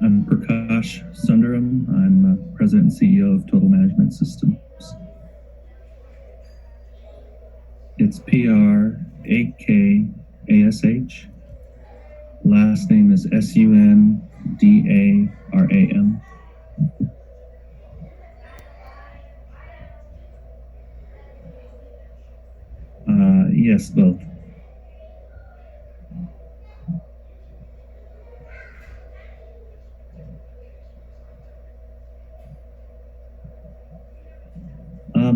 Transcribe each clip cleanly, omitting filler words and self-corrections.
I'm Prakash Sundaram. I'm President and CEO of Total Management Systems. It's Prakash. Last name is Sundaram. Yes, both.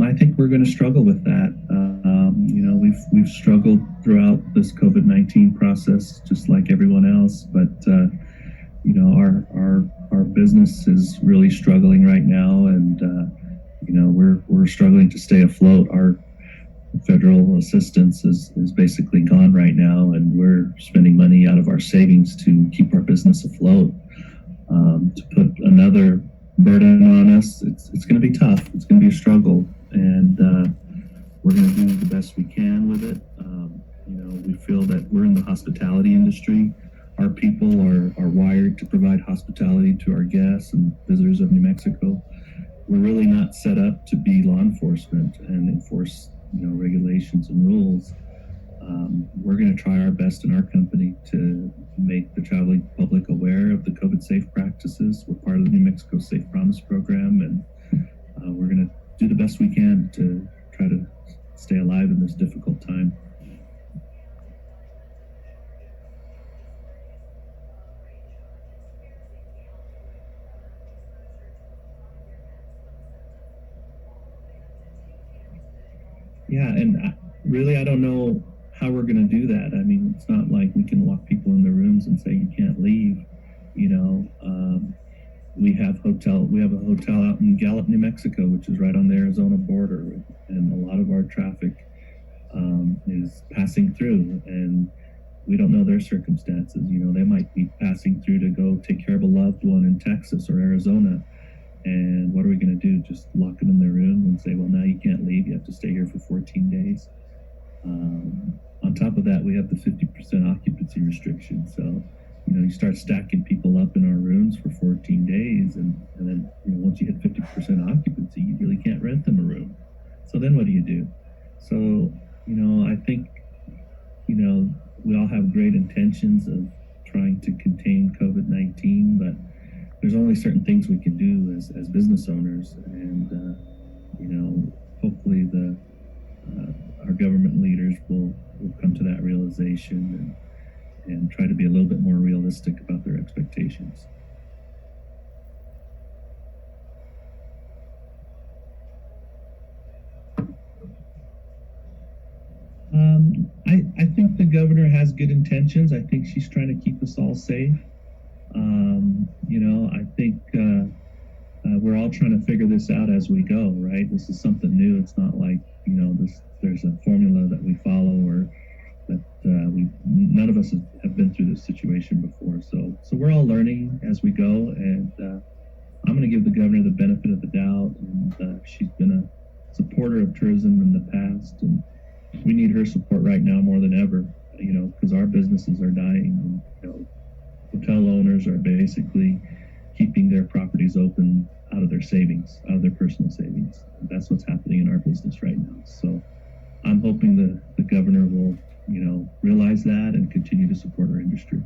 I think we're going to struggle with that. We've struggled throughout this COVID-19 process, just like everyone else. But our business is really struggling right now, and we're struggling to stay afloat. Our federal assistance is basically gone right now, and we're spending money out of our savings to keep our business afloat. To put another burden on us, it's going to be tough. It's going to be a struggle, and we're going to do the best we can with it. We feel that we're in the hospitality industry. Our people are wired to provide hospitality to our guests and visitors of New Mexico. We're really not set up to be law enforcement and enforce regulations and rules. We're going to try our best in our company to make the traveling public aware of the COVID safe practices. We're part of the New Mexico Safe Promise program, and we're going to do the best we can to try to stay alive in this difficult time. Yeah, and really, I don't know how we're going to do that. I mean, it's not like we can lock people in their rooms and say you can't leave. We have a hotel out in Gallup, New Mexico, which is right on the Arizona border, and a lot of our traffic is passing through, and we don't know their circumstances. They might be passing through to go take care of a loved one in Texas or Arizona. And what are we going to do? Just lock them in their room and say, well, now you can't leave. You have to stay here for 14 days. On top of that, we have the 50% occupancy restriction. So, you start stacking people up in our rooms for 14 days. And then, once you hit 50% occupancy, you really can't rent them a room. So then what do you do? So, I think, we all have great intentions of trying to contain COVID-19, but there's only certain things we can do as business owners, and hopefully our government leaders will come to that realization and try to be a little bit more realistic about their expectations. I think the governor has good intentions. I think she's trying to keep us all safe. I think we're all trying to figure this out as we go, right? This is something new. It's not like, there's a formula that we follow, or that none of us have been through this situation before. So we're all learning as we go, and I'm going to give the governor the benefit of the doubt. And she's been a supporter of tourism in the past, and we need her support right now more than ever, because our businesses are dying. And, hotel owners are basically keeping their properties open out of their savings, out of their personal savings. And that's what's happening in our business right now. So I'm hoping the governor will, realize that and continue to support our industry.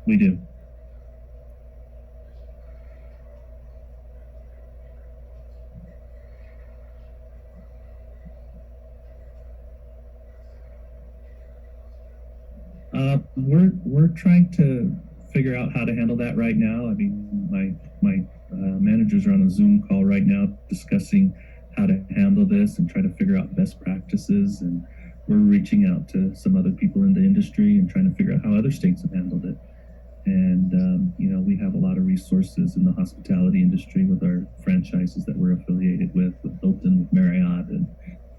We do. We're trying to figure out how to handle that right now. I mean, my managers are on a Zoom call right now discussing how to handle this and try to figure out best practices. And we're reaching out to some other people in the industry and trying to figure out how other states have handled it. And we have a lot of resources in the hospitality industry with our franchises that we're affiliated with Hilton, with Marriott, and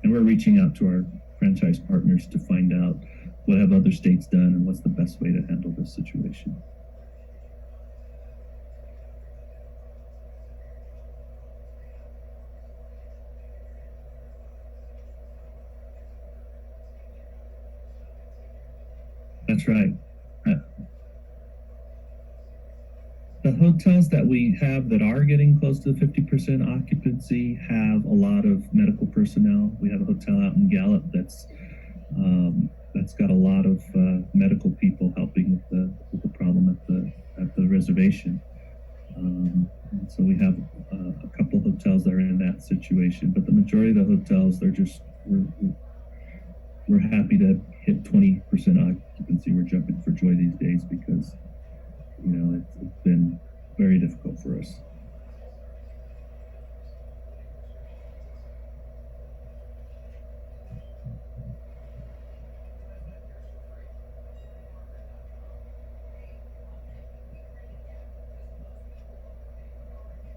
we're reaching out to our franchise partners to find out what have other states done and what's the best way to handle this situation. That's right. Uh, the hotels that we have that are getting close to the 50% occupancy have a lot of medical personnel. We have a hotel out in Gallup that's got a lot of medical people helping with the problem at the reservation. And so we have a couple hotels that are in that situation, but the majority of the hotels, they're just we're happy to hit 20% occupancy. We're jumping for joy these days because it's been very difficult for us.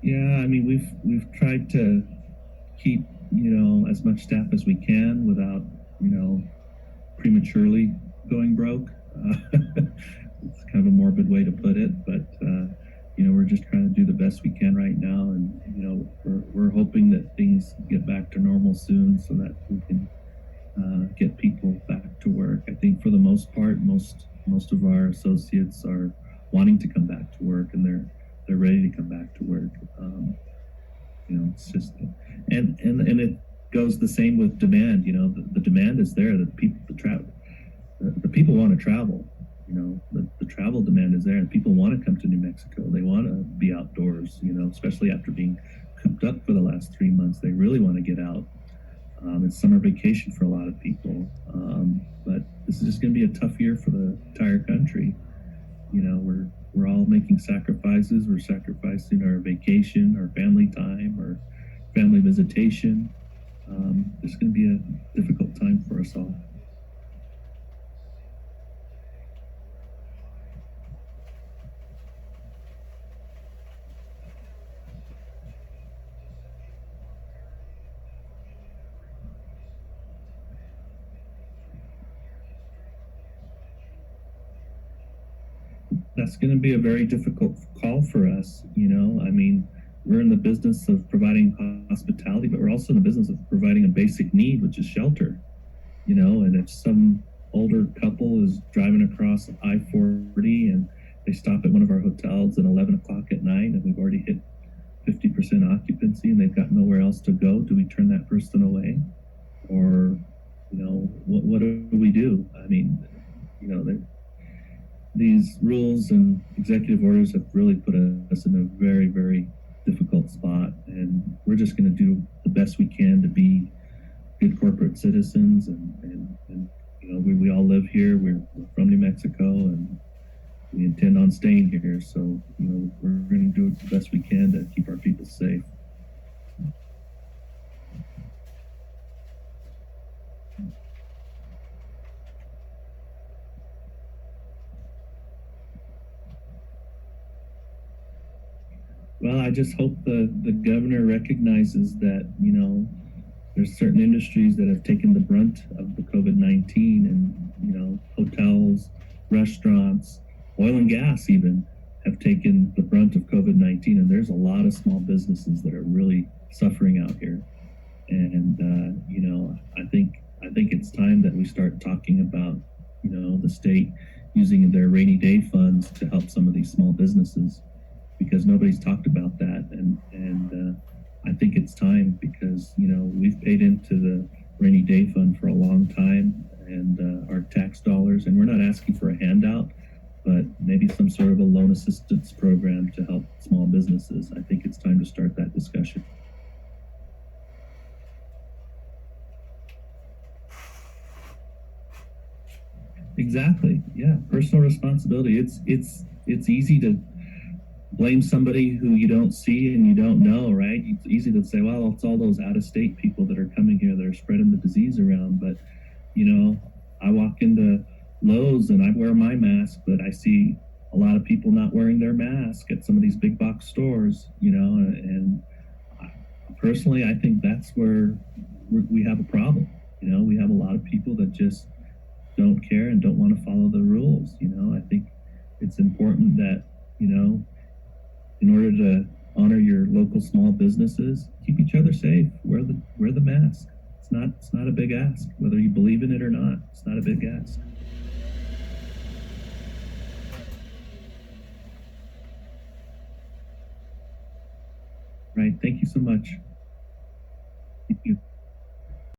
Yeah, I mean we've tried to keep as much staff as we can without prematurely going broke. It's kind of a morbid way to put it, but we're just trying to do the best we can right now, and we're hoping that things get back to normal soon so that we can get people back to work. I think for the most part, most of our associates are wanting to come back to work, and they're ready to come back to work. It's just and it goes the same with demand. The demand is there. The people want to travel. The travel demand is there, and people want to come to New Mexico. They want to be outdoors. Especially after being cooped up for the last 3 months, they really want to get out. It's summer vacation for a lot of people, but this is just going to be a tough year for the entire country. We're all making sacrifices. We're sacrificing our vacation, our family time, our family visitation. It's going to be a difficult time for us all. That's going to be a very difficult call for us. I mean, we're in the business of providing hospitality, but we're also in the business of providing a basic need, which is shelter. And if some older couple is driving across I-40 and they stop at one of our hotels at 11 o'clock at night and we've already hit 50% occupancy and they've got nowhere else to go, do we turn that person away? Or, what do we do? I mean, these rules and executive orders have really put us in a very, very difficult spot. And we're just going to do the best we can to be good corporate citizens. And we all live here. We're from New Mexico, and we intend on staying here. So, we're going to do the best we can to keep our people safe. Well, I just hope the governor recognizes that, there's certain industries that have taken the brunt of the COVID-19, and, hotels, restaurants, oil and gas even have taken the brunt of COVID-19. And there's a lot of small businesses that are really suffering out here. And, I think it's time that we start talking about, the state using their rainy day funds to help some of these small businesses, because nobody's talked about that. And I think it's time, because we've paid into the rainy day fund for a long time, and our tax dollars, and we're not asking for a handout, but maybe some sort of a loan assistance program to help small businesses. I think it's time to start that discussion. Exactly. Yeah, personal responsibility. It's easy to blame somebody who you don't see and you don't know, right? It's easy to say, well, it's all those out-of-state people that are coming here that are spreading the disease around. But, I walk into Lowe's and I wear my mask, but I see a lot of people not wearing their mask at some of these big box stores, and personally, I think that's where we have a problem. We have a lot of people that just don't care and don't want to follow the rules. I think it's important that, in order to honor your local small businesses, keep each other safe, wear the mask. It's not a big ask, whether you believe in it or not. It's not a big ask. Right. Thank you so much. Thank you.